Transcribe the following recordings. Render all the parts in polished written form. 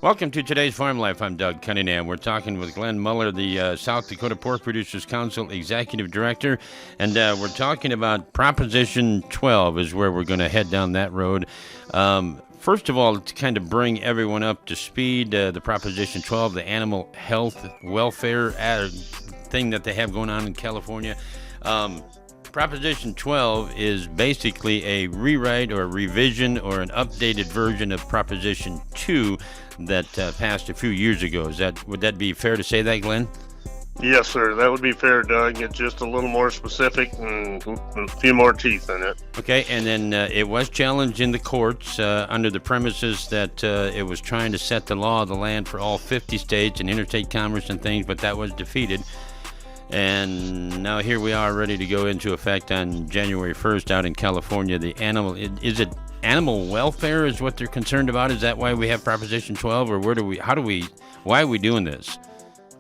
Welcome to today's Farm Life. I'm Doug Cunningham. We're talking with Glenn Muller, the South Dakota Pork Producers Council Executive Director, and we're talking about Proposition 12 is where we're going to head down that road. First of all, to kind of bring everyone up to speed, the Proposition 12, the animal health welfare thing that they have going on in California. Proposition 12 is basically a rewrite or a revision or an updated version of Proposition 2 that passed a few years ago. Would that be fair to say that, Glenn? Yes, sir. That would be fair, Doug. It's just a little more specific and a few more teeth in it. Okay, and then it was challenged in the courts under the premises that it was trying to set the law of the land for all 50 states and interstate commerce and things, but that was defeated. And now here we are ready to go into effect on January 1st out in California. Is it animal welfare is what they're concerned about? Is that why we have Proposition 12, or why are we doing this?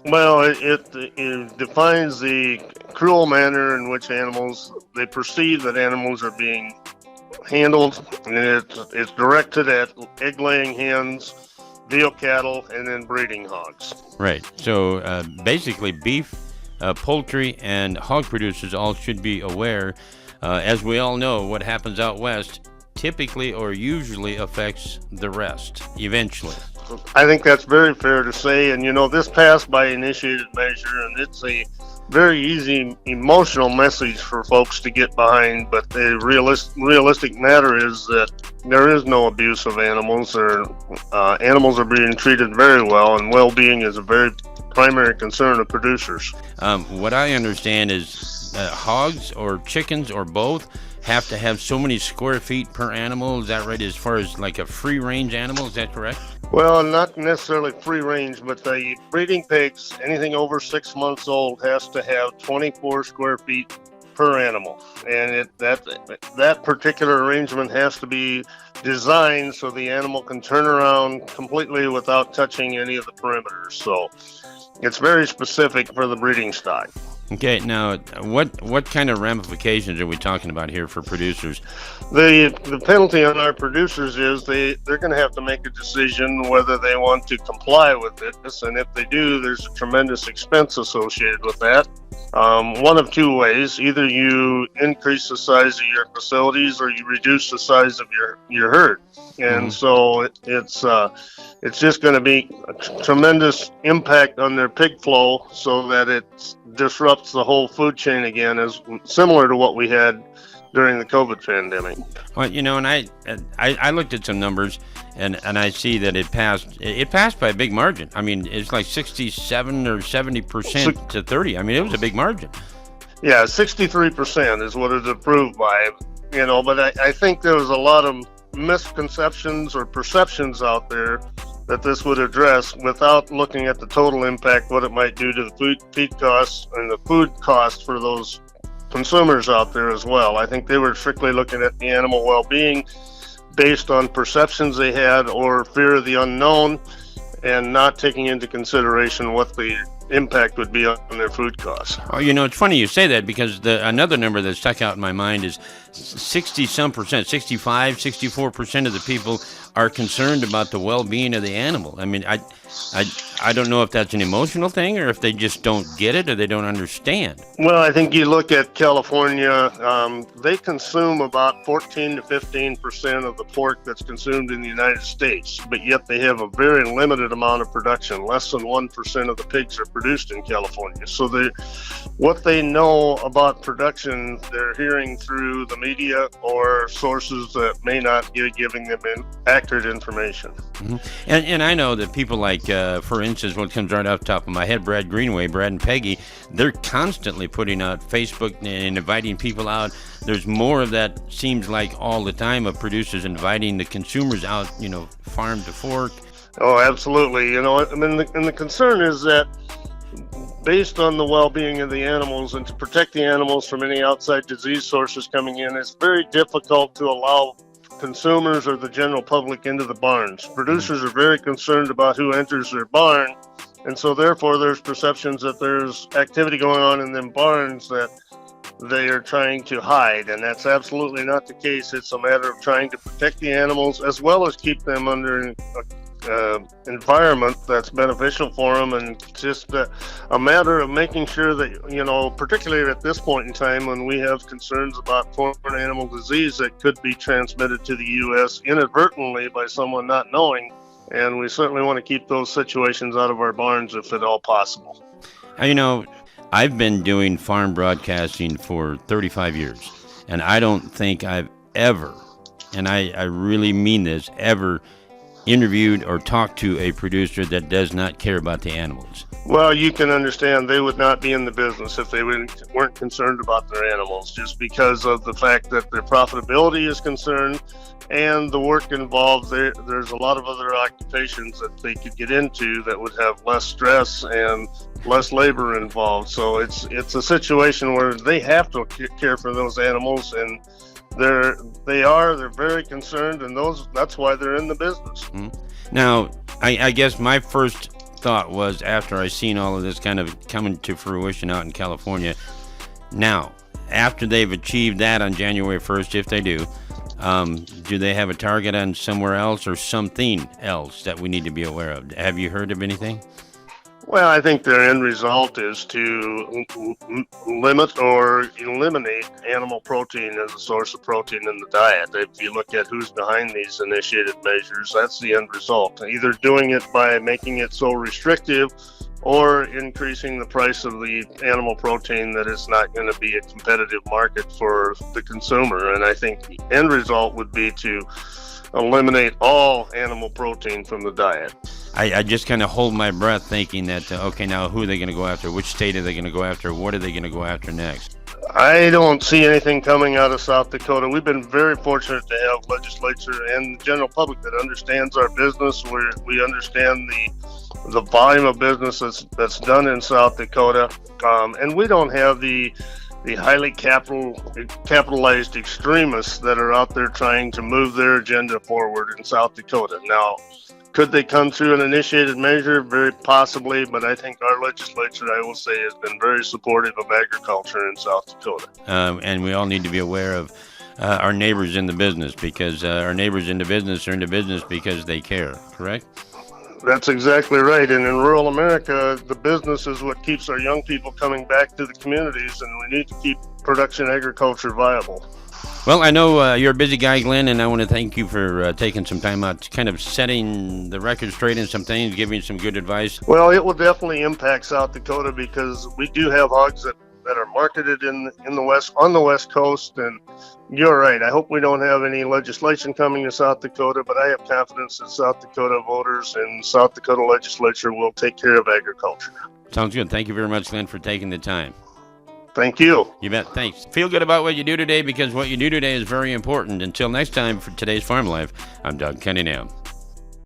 Well, it defines the cruel manner in which they perceive that animals are being handled, and it's directed at egg-laying hens, veal cattle, and then breeding hogs. Right. So basically beef, poultry, and hog producers all should be aware. As we all know, what happens out west typically or usually affects the rest eventually. I think that's very fair to say, and this passed by initiated measure, and it's a very easy emotional message for folks to get behind, but the realistic matter is that there is no abuse of animals, or animals are being treated very well, and well-being is a very primary concern of producers. What I understand is hogs or chickens or both have to have so many square feet per animal. Is that right, as far as like a free-range animal? Is that correct? Well, not necessarily free range, but the breeding pigs, anything over 6 months old, has to have 24 square feet per animal. And that particular arrangement has to be designed so the animal can turn around completely without touching any of the perimeters. So it's very specific for the breeding stock. Okay, now what kind of ramifications are we talking about here for producers? The penalty on our producers is they're going to have to make a decision whether they want to comply with this, and if they do, there's a tremendous expense associated with that. One of two ways: either you increase the size of your facilities, or you reduce the size of your herd. And so it's just going to be a tremendous impact on their pig flow, so that it disrupts the whole food chain again, as similar to what we had during the COVID pandemic. Well, and I looked at some numbers, and I see that it passed by a big margin. I mean, it's like 67 or 70% to 30. I mean, it was a big margin. Yeah, 63% is what it's approved by, but I think there was a lot of misconceptions or perceptions out there that this would address, without looking at the total impact, what it might do to the feed costs and the food costs for those consumers out there as well. I think they were strictly looking at the animal well-being based on perceptions they had or fear of the unknown, and not taking into consideration what the impact would be on their food costs. Oh, it's funny you say that, because another number that stuck out in my mind is 60-some%, 65, 64% of the people are concerned about the well-being of the animal. I mean, I don't know if that's an emotional thing, or if they just don't get it, or they don't understand. Well, I think you look at California, they consume about 14 to 15% of the pork that's consumed in the United States, but yet they have a very limited amount of production. Less than 1% of the pigs are produced in California. So what they know about production, they're hearing through the media or sources that may not be giving them accurate information. Mm-hmm. And I know that people like, for instance, what comes right off the top of my head, Brad and Peggy, they're constantly putting out Facebook and inviting people out. There's more of that, seems like, all the time, of producers inviting the consumers out, farm to fork. Oh, absolutely. And the concern is that, based on the well-being of the animals and to protect the animals from any outside disease sources coming in, it's very difficult to allow consumers or the general public into the barns. Producers are very concerned about who enters their barn, and so therefore there's perceptions that there's activity going on in them barns that they are trying to hide, and that's absolutely not the case. It's a matter of trying to protect the animals as well as keep them under environment that's beneficial for them, and just a matter of making sure that, particularly at this point in time when we have concerns about foreign animal disease that could be transmitted to the U.S. inadvertently by someone not knowing, and we certainly want to keep those situations out of our barns if at all possible. I've been doing farm broadcasting for 35 years, and I don't think I've ever, and I really mean this, ever interviewed or talked to a producer that does not care about the animals. Well, you can understand they would not be in the business if they weren't concerned about their animals, just because of the fact that their profitability is concerned and the work involved. There's a lot of other occupations that they could get into that would have less stress and less labor involved. So it's a situation where they have to care for those animals, and they're very concerned, and that's why they're in the business. Mm-hmm. Now, I guess my first thought was, after I seen all of this kind of coming to fruition out in California, now after they've achieved that on January 1st, if they do they have a target on somewhere else or something else that we need to be aware of? Have you heard of anything? Well, I think their end result is to limit or eliminate animal protein as a source of protein in the diet. If you look at who's behind these initiated measures, that's the end result. Either doing it by making it so restrictive or increasing the price of the animal protein that it's not going to be a competitive market for the consumer. And I think the end result would be to eliminate all animal protein from the diet. I just kind of hold my breath thinking that, okay, now who are they going to go after? Which state are they going to go after? What are they going to go after next? I don't see anything coming out of South Dakota. We've been very fortunate to have legislature and the general public that understands our business. We understand the volume of business that's done in South Dakota, and we don't have the highly capitalized extremists that are out there trying to move their agenda forward in South Dakota. Now, could they come through an initiated measure? Very possibly, but I think our legislature, I will say, has been very supportive of agriculture in South Dakota. And we all need to be aware of our neighbors in the business, because our neighbors in the business are in the business because they care, correct? That's exactly right. And in rural America, the business is what keeps our young people coming back to the communities, and we need to keep production agriculture viable. Well, I know you're a busy guy, Glenn, and I want to thank you for taking some time out, kind of setting the record straight in some things, giving some good advice. Well, it will definitely impact South Dakota, because we do have hogs that are marketed in the west, on the West Coast. And you're right. I hope we don't have any legislation coming to South Dakota, but I have confidence that South Dakota voters and South Dakota legislature will take care of agriculture. Sounds good. Thank you very much, Glenn, for taking the time. Thank you. You bet. Thanks. Feel good about what you do today, because what you do today is very important. Until next time, for today's Farm Life, I'm Doug Cunningham.